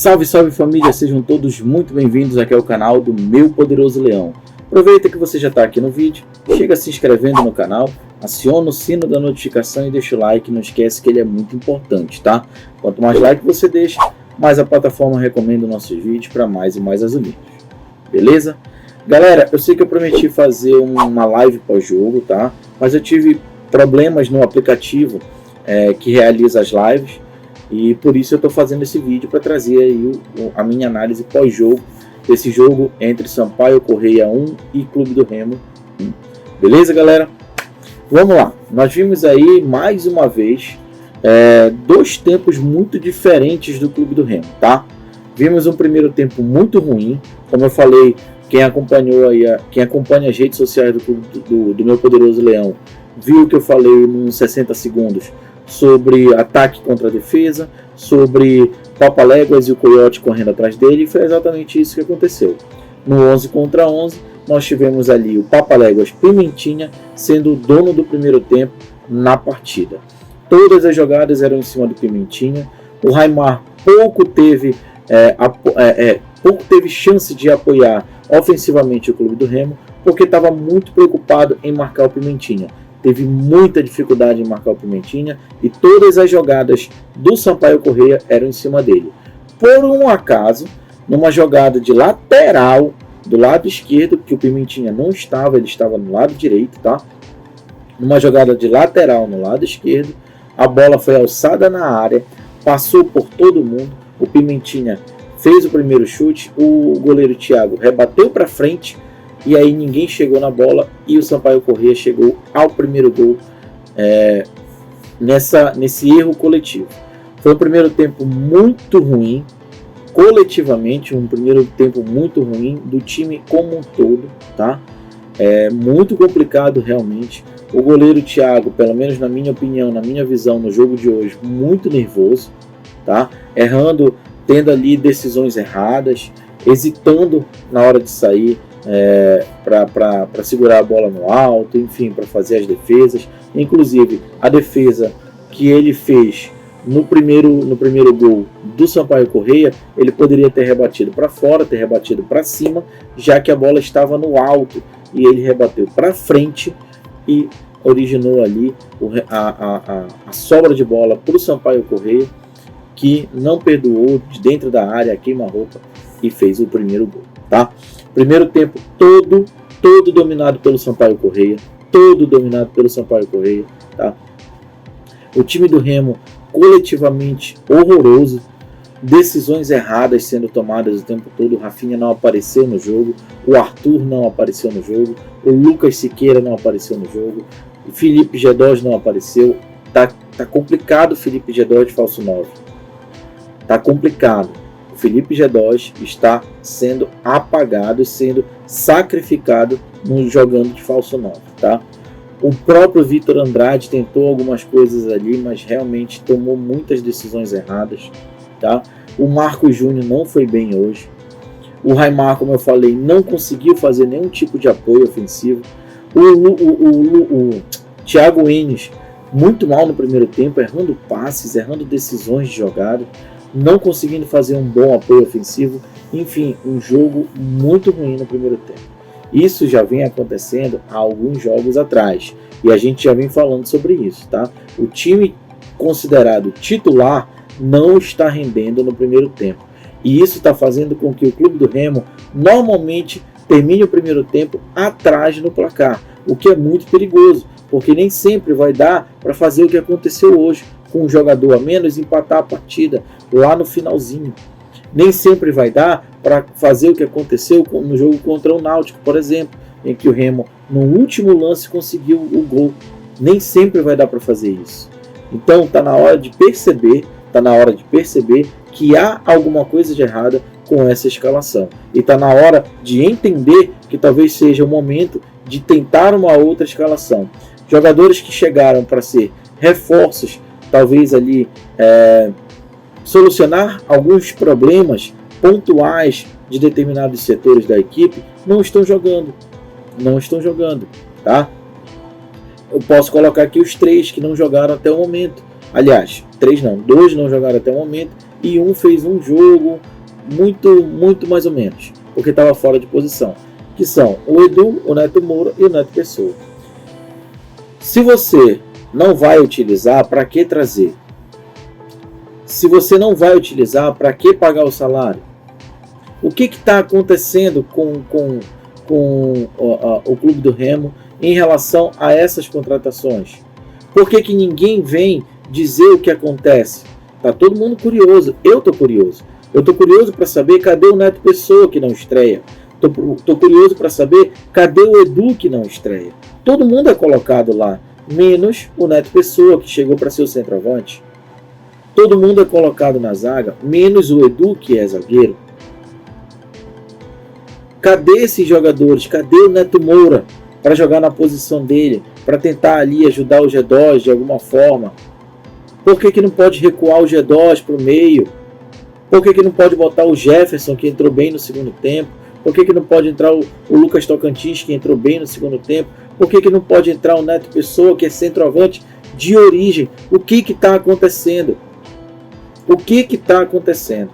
Salve, salve família, sejam todos muito bem-vindos aqui ao canal do Meu Poderoso Leão. Aproveita que você já está aqui no vídeo, chega se inscrevendo no canal, aciona o sino da notificação e deixa o like, não esquece que ele é muito importante, tá? Quanto mais like você deixa, mais a plataforma recomenda nossos vídeos para mais e mais azulinos, beleza? Galera, eu sei que eu prometi fazer uma live pós-jogo, tá? Mas eu tive problemas no aplicativo que realiza as lives. E por isso eu estou fazendo esse vídeo para trazer aí a minha análise pós-jogo desse jogo entre Sampaio Corrêa 1 e Clube do Remo 1. Beleza, galera? Vamos lá. Nós vimos aí mais uma vez dois tempos muito diferentes do Clube do Remo, tá? Vimos um primeiro tempo muito ruim, como eu falei, quem acompanha as redes sociais do Meu Poderoso Leão viu que eu falei nos 60 segundos sobre ataque contra a defesa, sobre Papaléguas e o Coyote correndo atrás dele, e foi exatamente isso que aconteceu. No 11 contra 11, nós tivemos ali o Papaléguas Pimentinha sendo o dono do primeiro tempo na partida. Todas as jogadas eram em cima do Pimentinha. O Raimar pouco teve chance de apoiar ofensivamente o Clube do Remo, porque estava muito preocupado em marcar o Pimentinha. Teve muita dificuldade em marcar o Pimentinha e todas as jogadas do Sampaio Corrêa eram em cima dele. Por um acaso, numa jogada de lateral do lado esquerdo, que o Pimentinha não estava, ele estava no lado direito, tá? Numa jogada de lateral no lado esquerdo, a bola foi alçada na área, passou por todo mundo, o Pimentinha fez o primeiro chute, o goleiro Thiago rebateu para frente, e aí ninguém chegou na bola e o Sampaio Corrêa chegou ao primeiro gol nesse erro coletivo. Foi um primeiro tempo muito ruim, coletivamente, um primeiro tempo muito ruim do time como um todo, tá? Muito complicado realmente. O goleiro Thiago, pelo menos na minha opinião, na minha visão no jogo de hoje, muito nervoso, tá? Errando, tendo ali decisões erradas, hesitando na hora de sair, para segurar a bola no alto, enfim, para fazer as defesas. Inclusive a defesa que ele fez no primeiro gol do Sampaio Corrêa, ele poderia ter rebatido para fora, ter rebatido para cima, já que a bola estava no alto, e ele rebateu para frente e originou ali a sobra de bola para o Sampaio Corrêa, que não perdoou de dentro da área a queima-roupa e fez o primeiro gol, tá? Primeiro tempo todo dominado pelo Sampaio Corrêa, tá? O time do Remo coletivamente horroroso, decisões erradas sendo tomadas o tempo todo. O Rafinha não apareceu no jogo, o Arthur não apareceu no jogo, o Lucas Siqueira não apareceu no jogo, o Felipe Gedós não apareceu. Tá complicado o Felipe Gedós de falso 9. Tá complicado. O Felipe Gedós está sendo apagado e sendo sacrificado jogando de falso 9, tá? O próprio Vitor Andrade tentou algumas coisas ali, mas realmente tomou muitas decisões erradas, tá? O Marcos Júnior não foi bem hoje. O Raimar, como eu falei, não conseguiu fazer nenhum tipo de apoio ofensivo. O Thiago Enes, muito mal no primeiro tempo, errando passes, errando decisões de jogada, não conseguindo fazer um bom apoio ofensivo. Enfim, um jogo muito ruim no primeiro tempo. Isso já vem acontecendo há alguns jogos atrás, e a gente já vem falando sobre isso, tá? O time considerado titular não está rendendo no primeiro tempo, e isso está fazendo com que o Clube do Remo normalmente termine o primeiro tempo atrás no placar, o que é muito perigoso, porque nem sempre vai dar para fazer o que aconteceu hoje, com um jogador a menos, empatar a partida lá no finalzinho. Nem sempre vai dar para fazer o que aconteceu no jogo contra o Náutico, por exemplo, em que o Remo, no último lance, conseguiu o gol. Nem sempre vai dar para fazer isso. Então está na hora de perceber, que há alguma coisa de errada com essa escalação. E está na hora de entender que talvez seja o momento de tentar uma outra escalação. Jogadores que chegaram para ser reforços, talvez ali solucionar alguns problemas pontuais de determinados setores da equipe, não estão jogando, tá? Eu posso colocar aqui os 3 que não jogaram até o momento. Aliás, 3 não, 2 não jogaram até o momento e um fez um jogo muito mais ou menos, porque estava fora de posição, que são o Edu, o Neto Moura e o Neto Pessoa. Se você não vai utilizar, para que trazer? Se você não vai utilizar, para que pagar o salário? O que está acontecendo com o Clube do Remo em relação a essas contratações? Por que ninguém vem dizer o que acontece? Tá todo mundo curioso. Eu tô curioso. Eu tô curioso para saber cadê o Neto Pessoa que não estreia. Tô curioso para saber cadê o Edu que não estreia. Todo mundo é colocado lá, menos o Neto Pessoa que chegou para ser o centroavante. Todo mundo é colocado na zaga, menos o Edu que é zagueiro. Cadê esses jogadores? Cadê o Neto Moura para jogar na posição dele, para tentar ali ajudar o G2 de alguma forma? Por que não pode recuar o G2 para o meio? Por que não pode botar o Jefferson, que entrou bem no segundo tempo? Por que não pode entrar o Lucas Tocantins, que entrou bem no segundo tempo? Por que não pode entrar o Neto Pessoa, que é centroavante de origem? O que está acontecendo? O que está acontecendo?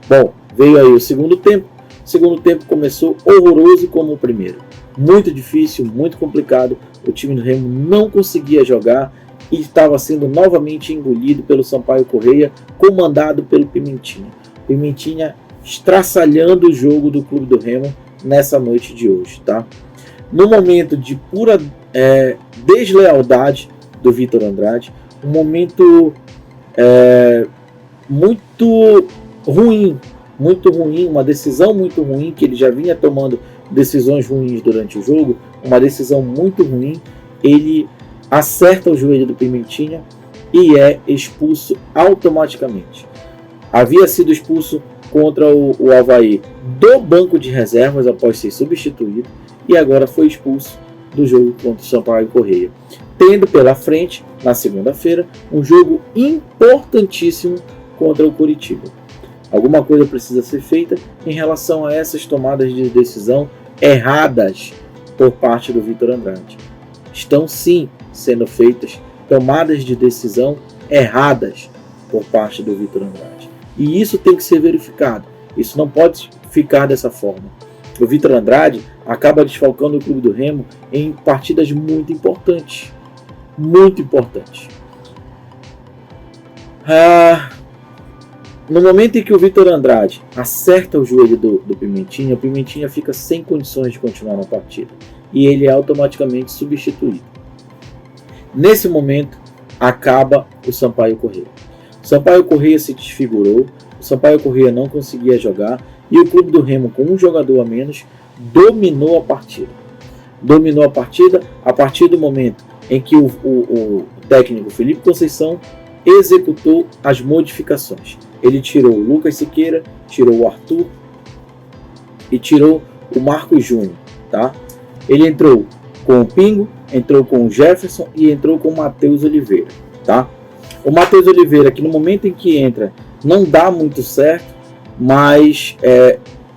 Bom, veio aí o segundo tempo. O segundo tempo começou horroroso como o primeiro. Muito difícil, muito complicado. O time do Remo não conseguia jogar e estava sendo novamente engolido pelo Sampaio Corrêa, comandado pelo Pimentinha. Pimentinha estraçalhando o jogo do Clube do Remo nessa noite de hoje, tá? No momento de pura deslealdade do Vitor Andrade, um momento muito ruim, uma decisão muito ruim, que ele já vinha tomando decisões ruins durante o jogo, uma decisão muito ruim. Ele acerta o joelho do Pimentinha e é expulso automaticamente. Havia sido expulso contra o Avaí do banco de reservas após ser substituído e agora foi expulso do jogo contra o Sampaio Corrêa, tendo pela frente, na segunda-feira, um jogo importantíssimo contra o Curitiba. Alguma coisa precisa ser feita em relação a essas tomadas de decisão erradas por parte do Vitor Andrade. Estão sim sendo feitas tomadas de decisão erradas por parte do Vitor Andrade. E isso tem que ser verificado. Isso não pode ficar dessa forma. O Vitor Andrade acaba desfalcando o Clube do Remo em partidas muito importantes. Muito importantes. No momento em que o Vitor Andrade acerta o joelho do Pimentinha, o Pimentinha fica sem condições de continuar na partida. E ele é automaticamente substituído. Nesse momento, acaba o Sampaio Corrêa. O Sampaio Corrêa se desfigurou, o Sampaio Corrêa não conseguia jogar e o Clube do Remo, com um jogador a menos, dominou a partida. Dominou a partida a partir do momento em que o técnico Felipe Conceição executou as modificações. Ele tirou o Lucas Siqueira, tirou o Arthur e tirou o Marcos Júnior. Tá? Ele entrou com o Pingo, entrou com o Jefferson e entrou com o Matheus Oliveira. Tá? O Matheus Oliveira, que no momento em que entra, não dá muito certo, mas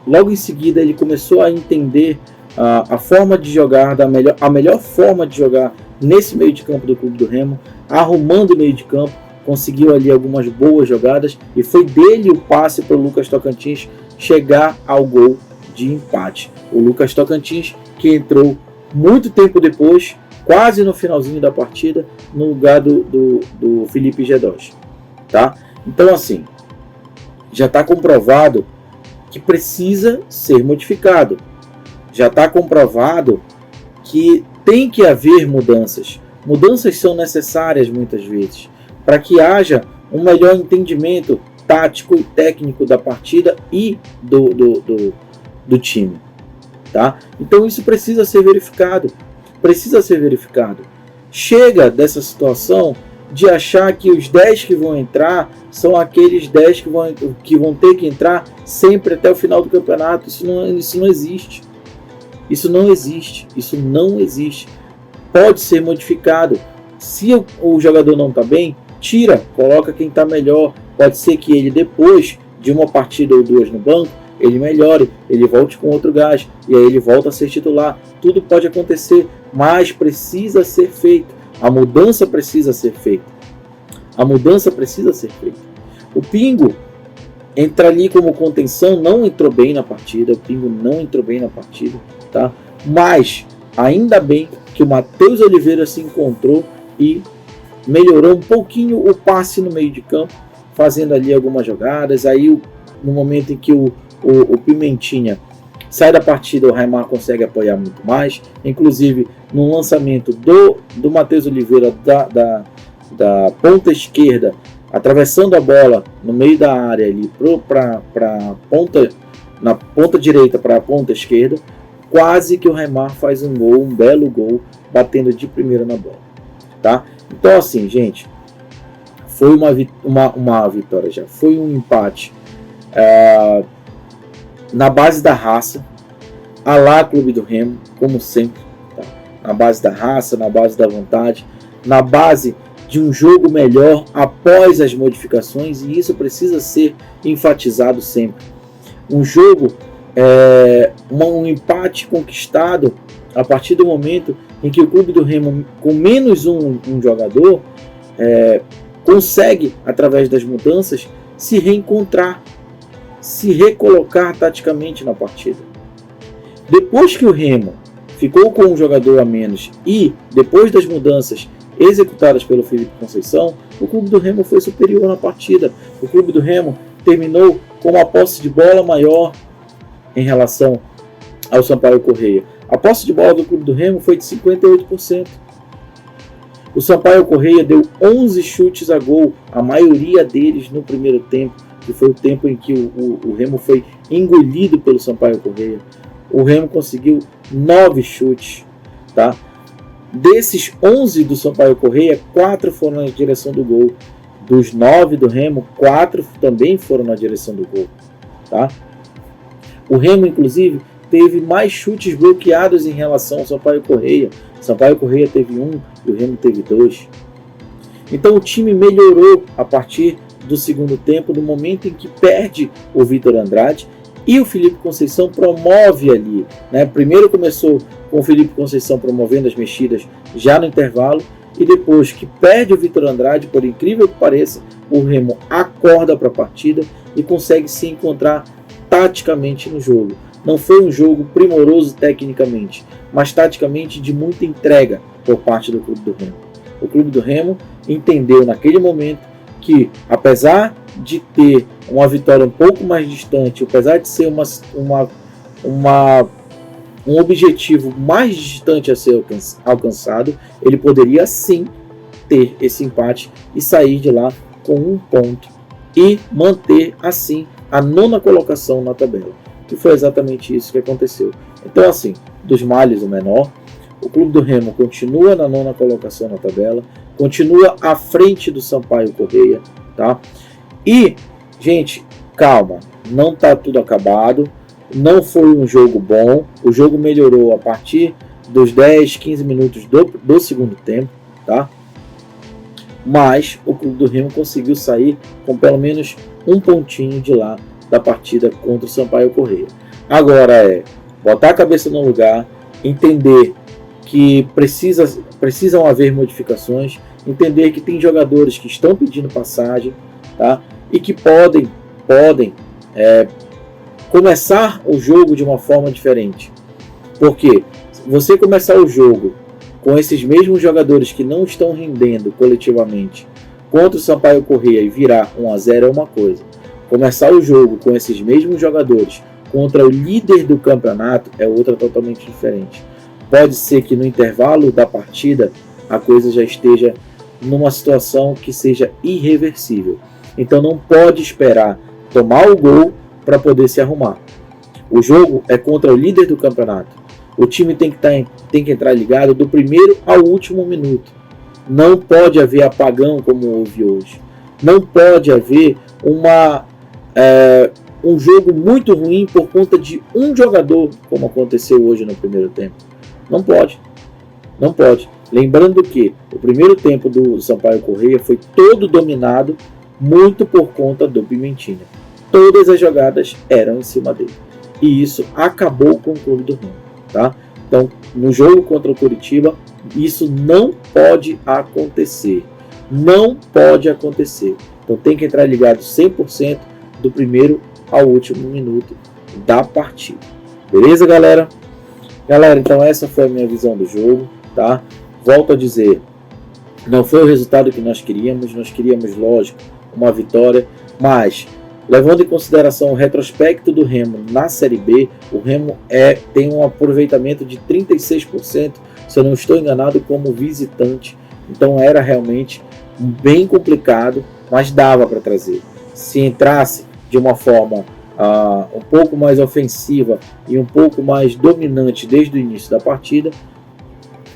logo em seguida ele começou a entender a forma de jogar, a melhor forma de jogar nesse meio de campo do Clube do Remo, arrumando o meio de campo, conseguiu ali algumas boas jogadas e foi dele o passe para o Lucas Tocantins chegar ao gol de empate. O Lucas Tocantins, que entrou muito tempo depois, quase no finalzinho da partida, no lugar do Felipe G2. Tá? Então, assim, já está comprovado que precisa ser modificado. Já está comprovado que tem que haver mudanças. Mudanças são necessárias muitas vezes para que haja um melhor entendimento tático e técnico da partida e do time. Tá? Então isso precisa ser verificado. Precisa ser verificado. Chega dessa situação de achar que os 10 que vão entrar são aqueles 10 que vão ter que entrar sempre até o final do campeonato. Isso não existe. Isso não existe. Isso não existe. Pode ser modificado. Se o jogador não está bem, tira, coloca quem está melhor. Pode ser que ele, depois de uma partida ou duas no banco, ele melhore, ele volte com outro gás e aí ele volta a ser titular. Tudo pode acontecer, mas precisa ser feito. A mudança precisa ser feita. A mudança precisa ser feita. O Pingo entra ali como contenção, não entrou bem na partida, o Pingo não entrou bem na partida, tá? Mas ainda bem que o Matheus Oliveira se encontrou e melhorou um pouquinho o passe no meio de campo, fazendo ali algumas jogadas. Aí no momento em que o Pimentinha sai da partida, o Raimar consegue apoiar muito mais, inclusive no lançamento do Matheus Oliveira da ponta esquerda, atravessando a bola no meio da área ali na ponta direita para a ponta esquerda, quase que o Raimar faz um gol, um belo gol, batendo de primeira na bola, tá? Então assim, gente, foi uma vitória já, foi um empate na base da raça, a lá Clube do Remo, como sempre, tá? Na base da raça, na base da vontade, na base de um jogo melhor após as modificações, e isso precisa ser enfatizado sempre. Um jogo, um empate conquistado a partir do momento em que o Clube do Remo, com menos um jogador, consegue, através das mudanças, se reencontrar, se recolocar taticamente na partida. Depois que o Remo ficou com um jogador a menos e depois das mudanças executadas pelo Felipe Conceição, o Clube do Remo foi superior na partida. O Clube do Remo terminou com uma posse de bola maior em relação ao Sampaio Corrêa. A posse de bola do Clube do Remo foi de 58%. O Sampaio Corrêa deu 11 chutes a gol, a maioria deles no primeiro tempo, que foi o tempo em que o Remo foi engolido pelo Sampaio Corrêa. O Remo conseguiu 9 chutes, tá? Desses 11 do Sampaio Corrêa, 4 foram na direção do gol. Dos 9 do Remo, 4 também foram na direção do gol, tá? O Remo, inclusive, teve mais chutes bloqueados em relação ao Sampaio Corrêa. O Sampaio Corrêa teve 1 e o Remo teve 2. Então o time melhorou a partir do segundo tempo, no momento em que perde o Vitor Andrade e o Felipe Conceição promove ali, né? Primeiro começou com o Felipe Conceição promovendo as mexidas já no intervalo, e depois que perde o Vitor Andrade, por incrível que pareça, o Remo acorda para a partida e consegue se encontrar taticamente no jogo. Não foi um jogo primoroso tecnicamente, mas taticamente de muita entrega por parte do Clube do Remo. O Clube do Remo entendeu naquele momento que, apesar de ter uma vitória um pouco mais distante, apesar de ser um objetivo mais distante a ser alcançado, ele poderia sim ter esse empate e sair de lá com 1 ponto e manter assim a 9ª colocação na tabela, que foi exatamente isso que aconteceu. Então assim, dos males o menor, o Clube do Remo continua na 9ª colocação na tabela, continua à frente do Sampaio Corrêa, tá? E, gente, calma, não tá tudo acabado, não foi um jogo bom, o jogo melhorou a partir dos 10, 15 minutos do segundo tempo, tá? Mas o Clube do Remo conseguiu sair com pelo menos 1 pontinho de lá da partida contra o Sampaio Corrêa. Agora é botar a cabeça no lugar, entender que precisam haver modificações, entender que tem jogadores que estão pedindo passagem, tá? E que podem começar o jogo de uma forma diferente. Porque você começar o jogo com esses mesmos jogadores que não estão rendendo coletivamente contra o Sampaio Corrêa e virar 1-0 é uma coisa. Começar o jogo com esses mesmos jogadores contra o líder do campeonato é outra totalmente diferente. Pode ser que no intervalo da partida a coisa já esteja numa situação que seja irreversível. Então não pode esperar tomar o gol para poder se arrumar. O jogo é contra o líder do campeonato. O time tem que entrar ligado do primeiro ao último minuto. Não pode haver apagão como houve hoje. Não pode haver um jogo muito ruim por conta de um jogador, como aconteceu hoje no primeiro tempo. Não pode. Não pode. Lembrando que o primeiro tempo do Sampaio Corrêa foi todo dominado muito por conta do Pimentinha. Todas as jogadas eram em cima dele. E isso acabou com o Clube do Remo, tá? Então, no jogo contra o Curitiba, isso não pode acontecer. Não pode acontecer. Então tem que entrar ligado 100% do primeiro ao último minuto da partida. Beleza, galera? Galera, então essa foi a minha visão do jogo, tá? Volto a dizer, não foi o resultado que nós queríamos, lógico, uma vitória, mas levando em consideração o retrospecto do Remo na Série B, o Remo tem um aproveitamento de 36%, se eu não estou enganado, como visitante. Então era realmente bem complicado, mas dava para trazer. Se entrasse de uma forma um pouco mais ofensiva e um pouco mais dominante desde o início da partida,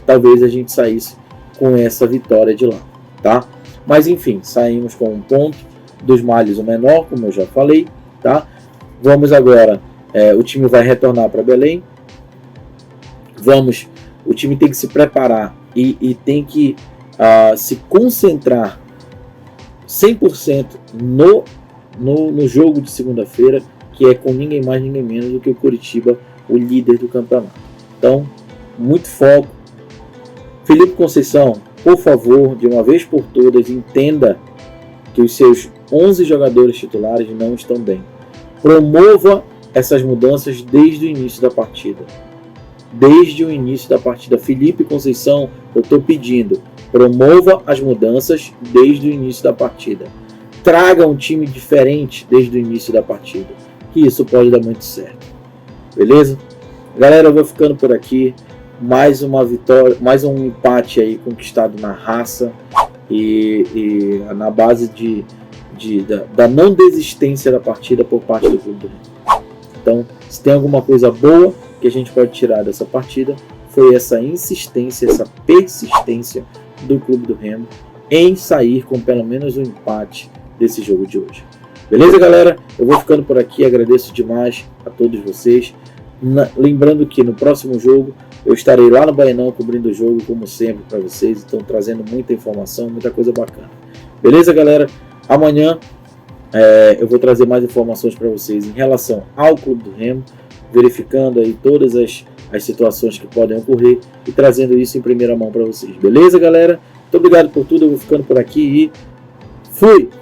talvez a gente saísse com essa vitória de lá, tá? Mas enfim, saímos com um ponto, dos males o menor, como eu já falei, tá? Vamos agora, o time vai retornar para Belém, o time tem que se preparar e tem que se concentrar 100% no jogo de segunda-feira, que é com ninguém mais, ninguém menos do que o Coritiba, o líder do campeonato. Então, muito foco. Felipe Conceição, por favor, de uma vez por todas, entenda que os seus 11 jogadores titulares não estão bem. Promova essas mudanças desde o início da partida. Desde o início da partida. Felipe Conceição, eu estou pedindo, promova as mudanças desde o início da partida. Traga um time diferente desde o início da partida, que isso pode dar muito certo. Beleza? Galera, eu vou ficando por aqui. Mais uma vitória, mais um empate aí conquistado na raça e na base da não desistência da partida por parte do Clube do Remo. Então, se tem alguma coisa boa que a gente pode tirar dessa partida, foi essa insistência, essa persistência do Clube do Remo em sair com pelo menos um empate desse jogo de hoje. Beleza, galera? Eu vou ficando por aqui, agradeço demais a todos vocês. Lembrando que no próximo jogo eu estarei lá no Baianão cobrindo o jogo, como sempre, para vocês. Então, trazendo muita informação, muita coisa bacana. Beleza, galera? Amanhã eu vou trazer mais informações para vocês em relação ao Clube do Remo, verificando aí todas as situações que podem ocorrer e trazendo isso em primeira mão para vocês. Beleza, galera? Muito obrigado por tudo. Eu vou ficando por aqui e fui!